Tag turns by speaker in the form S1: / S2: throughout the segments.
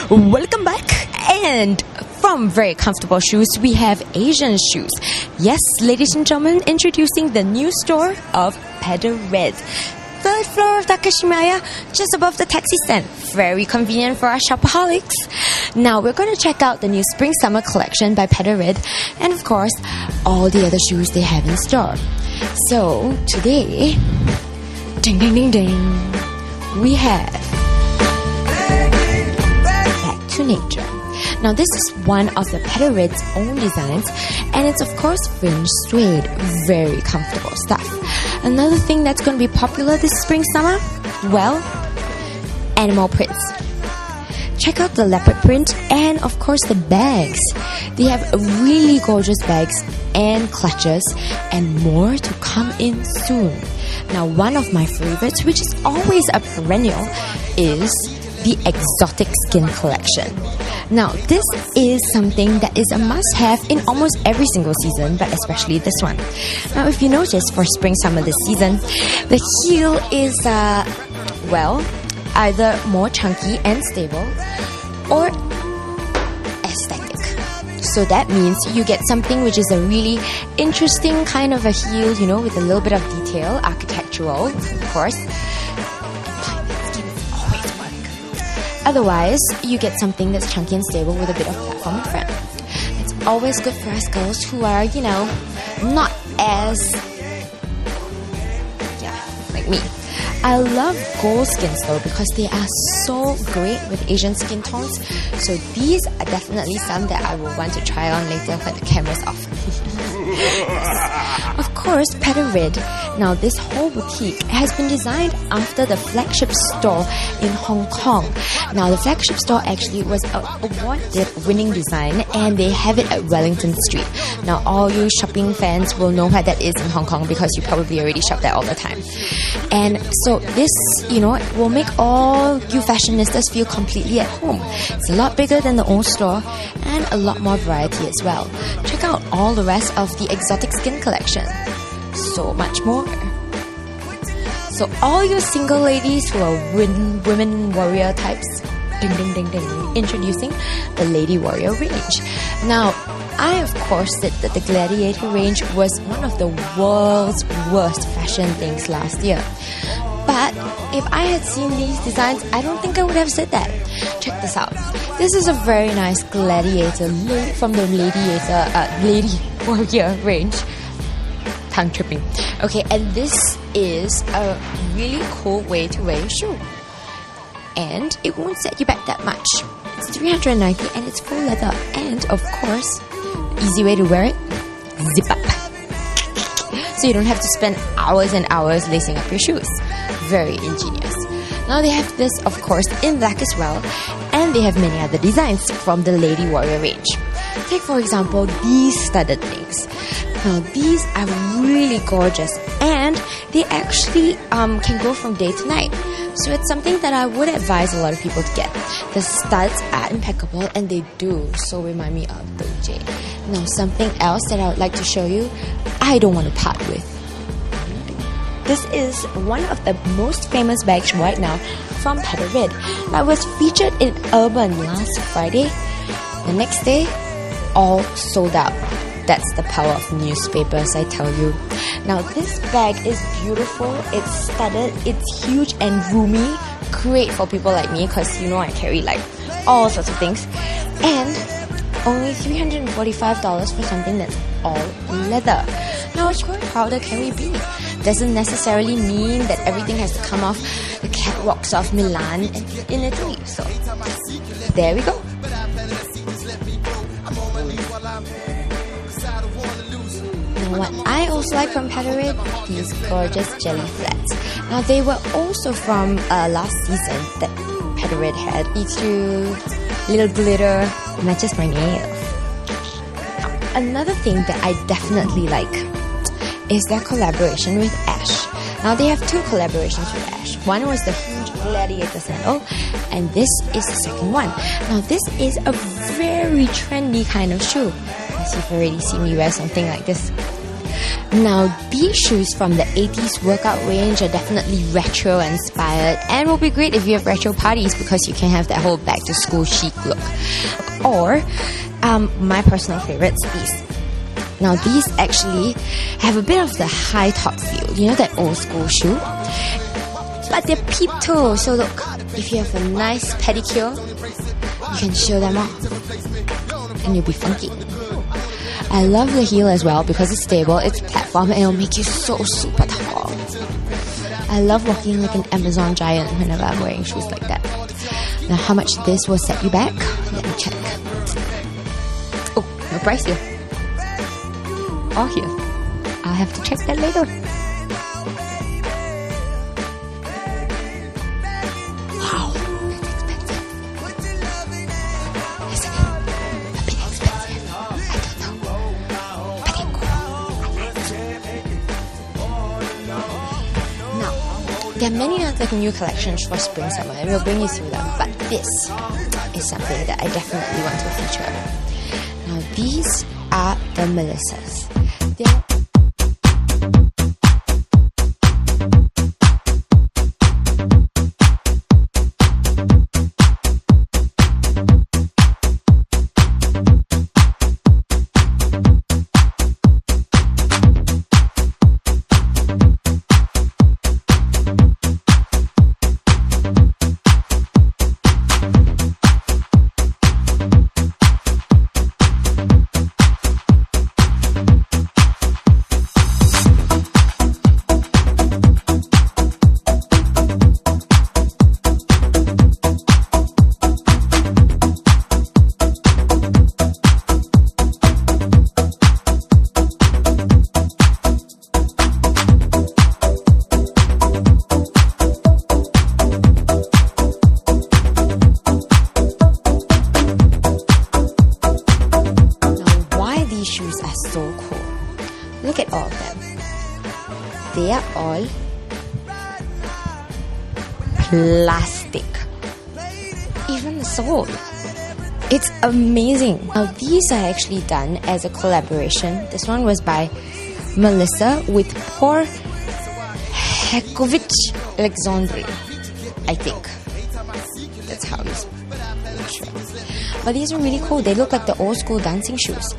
S1: Welcome back, and from very comfortable shoes we have Asian shoes. Yes, ladies and gentlemen, introducing the new store of Pedder Red. Third floor of Takashimaya, just above the taxi stand. Very convenient for our shopaholics. Now we're going to check out the new spring summer collection by Pedder Red, and of course all the other shoes they have in store. So today, ding ding ding ding, we have Back to Nature. Now this is one of the Pedder Red's own designs, and it's of course fringe suede, very comfortable stuff. Another thing that's going to be popular this spring summer, well, animal prints. Check out the leopard print and of course the bags. They have really gorgeous bags and clutches, and more to come in soon. Now one of my favorites, which is always a perennial, is the exotic skin collection. Now this is something that is a must-have in almost every single season, but especially this one. Now if you notice, for spring summer this season, the heel is either more chunky and stable or aesthetic. So that means you get something which is a really interesting kind of a heel, you know, with a little bit of detail, architectural, of course. Otherwise, you get something that's chunky and stable with a bit of platform in front. It's always good for us girls who are, you know, not as, like me. I love gold skins though because they are so great with Asian skin tones. So these are definitely some that I will want to try on later when the camera's off. Of course, Pedder Red. Now this whole boutique has been designed after the flagship store in Hong Kong. Now the flagship store actually was an award-winning design, and they have it at Wellington Street. Now all you shopping fans will know where that is in Hong Kong because you probably already shop there all the time. And so this, you know, will make all you fashionistas feel completely at home. It's a lot bigger than the old store and a lot more variety as well. Check out all the rest of the exotic skin collection. So much more. So all you single ladies who are women warrior types, ding ding ding ding, introducing the Lady Warrior range. Now, I of course said that the Gladiator range was one of the world's worst fashion things last year. But if I had seen these designs, I don't think I would have said that. Check this out. This is a very nice gladiator from the Lady Warrior range. Tongue tripping. Okay, and this is a really cool way to wear your shoe. And it won't set you back that much. It's $390 and it's full leather. And of course, easy way to wear it, zip up. So you don't have to spend hours and hours lacing up your shoes. Very ingenious. Now they have this, of course, in black as well, and they have many other designs from the Lady Warrior range. Take for example these studded things. Now these are really gorgeous, and they actually can go from day to night. So it's something that I would advise a lot of people to get. The studs are impeccable, and they do so remind me of Doje. Now something else that I would like to show you, I don't want to part with. This is one of the most famous bags right now from Pedder Red that was featured in Urban last Friday. The next day, all sold out. That's the power of newspapers, I tell you. Now this bag is beautiful, it's studded, it's huge and roomy. Great for people like me because you know I carry like all sorts of things. And only $345 for something that's all leather. Now, how much prouder can we be? Doesn't necessarily mean that everything has to come off the catwalks of Milan in Italy. So, there we go. Now, what I also like from Pedder Red, these gorgeous jelly flats. Now, they were also from last season that Pedder Red had. Each little glitter matches my nails. Another thing that I definitely like is their collaboration with Ash. Now they have two collaborations with Ash. One was the huge gladiator sandal, and this is the second one. Now this is a very trendy kind of shoe, as you've already seen me wear something like this. Now, these shoes from the 80s workout range are definitely retro inspired and will be great if you have retro parties because you can have that whole back to school chic look. Or, my personal favorites, these. Now, these actually have a bit of the high top feel, you know, that old school shoe? But they're peep toe, so look, if you have a nice pedicure, you can show them off and you'll be funky. I love the heel as well because it's stable, it's platform, and it'll make you so super tall. I love walking like an Amazon giant whenever I'm wearing shoes like that. Now, how much this will set you back? Let me check. Oh, no price here. Or here. I'll have to check that later. Wow, that's expensive. Isn't it? A bit expensive. I don't know. But they're cool. I like them. Now, there are many other new collections for spring summer and we'll bring you through them. But this is something that I definitely want to feature. Now, these are the Melissas. They're shoes are so cool. Look at all of them. They are all plastic. Even the sole. It's amazing. Now these are actually done as a collaboration. This one was by Melissa with Poor Hekovich Alexandre, I think. That's how it's sure. But these are really cool. They look like the old school dancing shoes.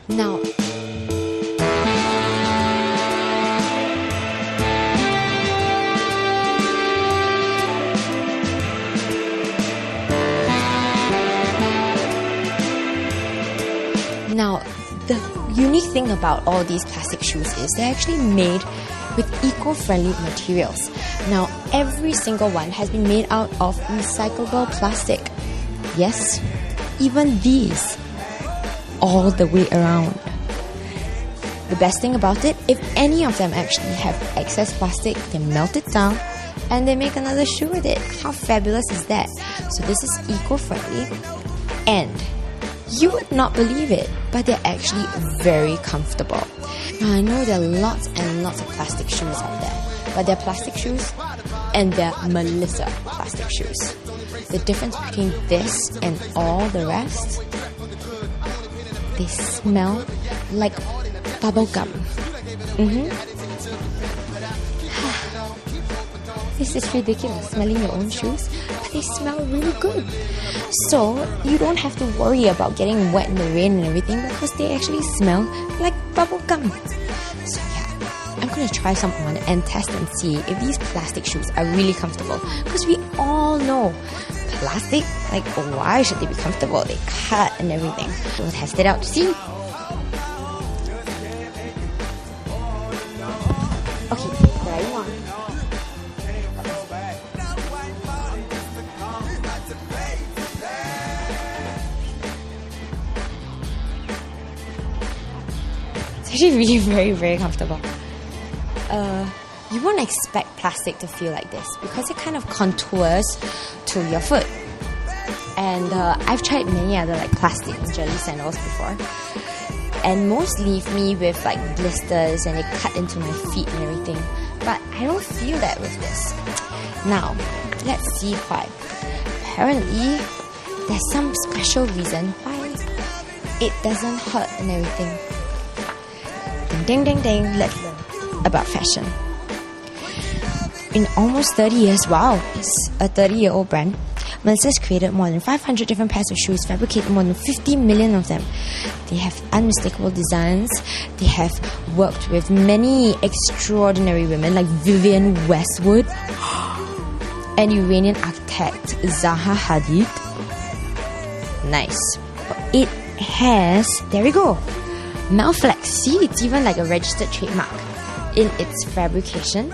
S1: Now, the unique thing about all these plastic shoes is they're actually made with eco-friendly materials. Now, every single one has been made out of recyclable plastic. Yes, even these, all the way around. The best thing about it, if any of them actually have excess plastic, they melt it down and they make another shoe with it. How fabulous is that? So this is eco-friendly, and you would not believe it, but they're actually very comfortable. Now, I know there are lots and lots of plastic shoes out there, but they're plastic shoes and they're Melissa plastic shoes. The difference between this and all the rest, they smell like bubblegum. This is ridiculous, smelling your own shoes, but they smell really good. So you don't have to worry about getting wet in the rain and everything because they actually smell like bubblegum. So yeah, I'm gonna try some on and test and see if these plastic shoes are really comfortable, because we all know plastic, like why should they be comfortable? They cut and everything. We'll test it out to see. Okay, try one. It's actually really very, very comfortable. You won't expect plastic to feel like this because it kind of contours to your foot. And I've tried many other like plastic jelly sandals before, and most leave me with like blisters and they cut into my feet and everything. But I don't feel that with this. Now, let's see why. Apparently, there's some special reason why it doesn't hurt and everything. The Ding, ding, ding. Let's learn about fashion. In almost 30 years, wow, it's a 30-year-old brand, Melissa's created more than 500 different pairs of shoes, fabricated more than 50 million of them. They have unmistakable designs. They have worked with many extraordinary women like Vivienne Westwood and Iranian architect Zaha Hadid. Nice. It has, there we go, Melflex. See, it's even like a registered trademark in its fabrication.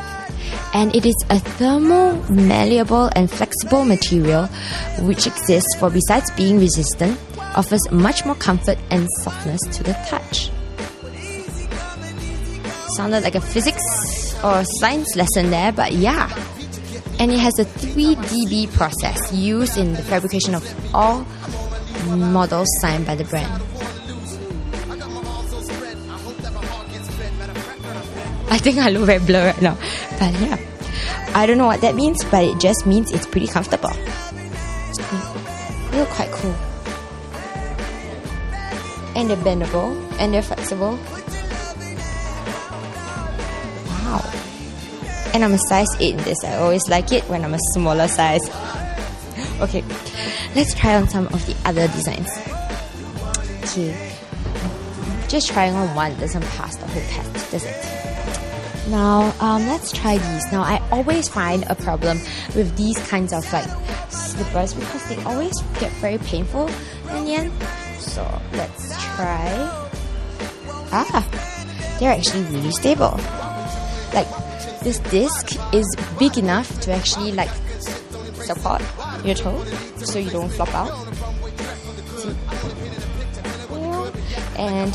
S1: And it is a thermal, malleable and flexible material which exists for, besides being resistant, offers much more comfort and softness to the touch. Sounded like a physics or science lesson there, but yeah. And it has a 3DB process used in the fabrication of all models signed by the brand. I think I look very blurred right now. But yeah, I don't know what that means, but it just means it's pretty comfortable. They look quite cool. And they're bendable, and they're flexible. Wow. And I'm a size 8 in this. I always like it when I'm a smaller size. Okay, let's try on some of the other designs. Okay. Just trying on one doesn't pass the whole test, does it? Now, let's try these. Now, I always find a problem with these kinds of like slippers because they always get very painful in the end. So, let's try. They're actually really stable. Like, this disc is big enough to actually like support your toe so you don't flop out. See? And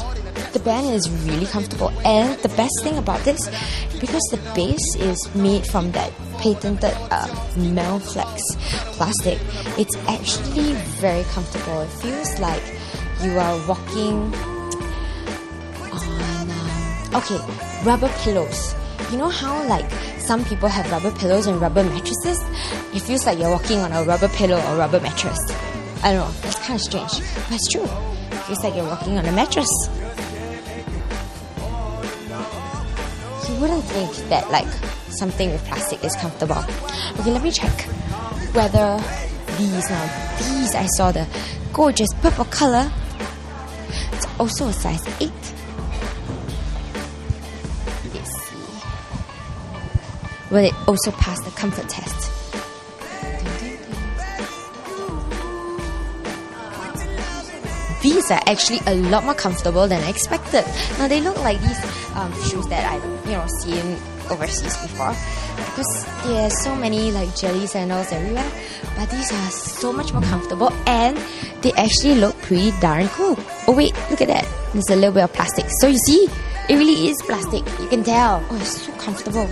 S1: the band is really comfortable, and the best thing about this, because the base is made from that patented Melflex plastic, it's actually very comfortable. It feels like you are walking on rubber pillows. You know how like some people have rubber pillows and rubber mattresses? It feels like you're walking on a rubber pillow or rubber mattress. I don't know, it's kind of strange, but it's true. It feels like you're walking on a mattress. You wouldn't think that like something with plastic is comfortable. Okay, let me check whether these I saw the gorgeous purple color. It's also a size 8. Let's see. Will it also pass the comfort test? These are actually a lot more comfortable than I expected. Now they look like these shoes that I've seen overseas before, because there are so many like jelly sandals everywhere, but these are so much more comfortable and they actually look pretty darn cool. Oh wait, look at that. There's a little bit of plastic. So you see, it really is plastic. You can tell. Oh, it's so comfortable.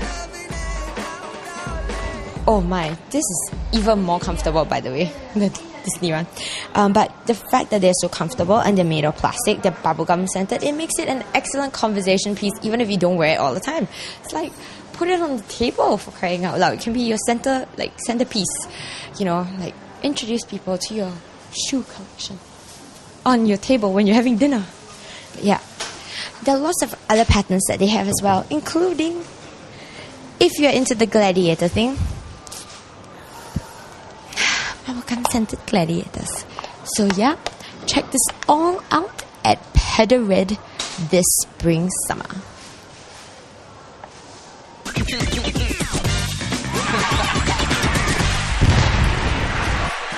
S1: Oh my, this is even more comfortable, by the way. The Disney one. But the fact that they're so comfortable and they're made of plastic, they're bubblegum scented, it makes it an excellent conversation piece even if you don't wear it all the time. It's like, put it on the table, for crying out loud. It can be your centerpiece. Like introduce people to your shoe collection on your table when you're having dinner. But yeah, there are lots of other patterns that they have as well, including, if you're into the gladiator thing, bubblegum scented gladiators. So yeah, check this all out at Pedder Red this spring summer.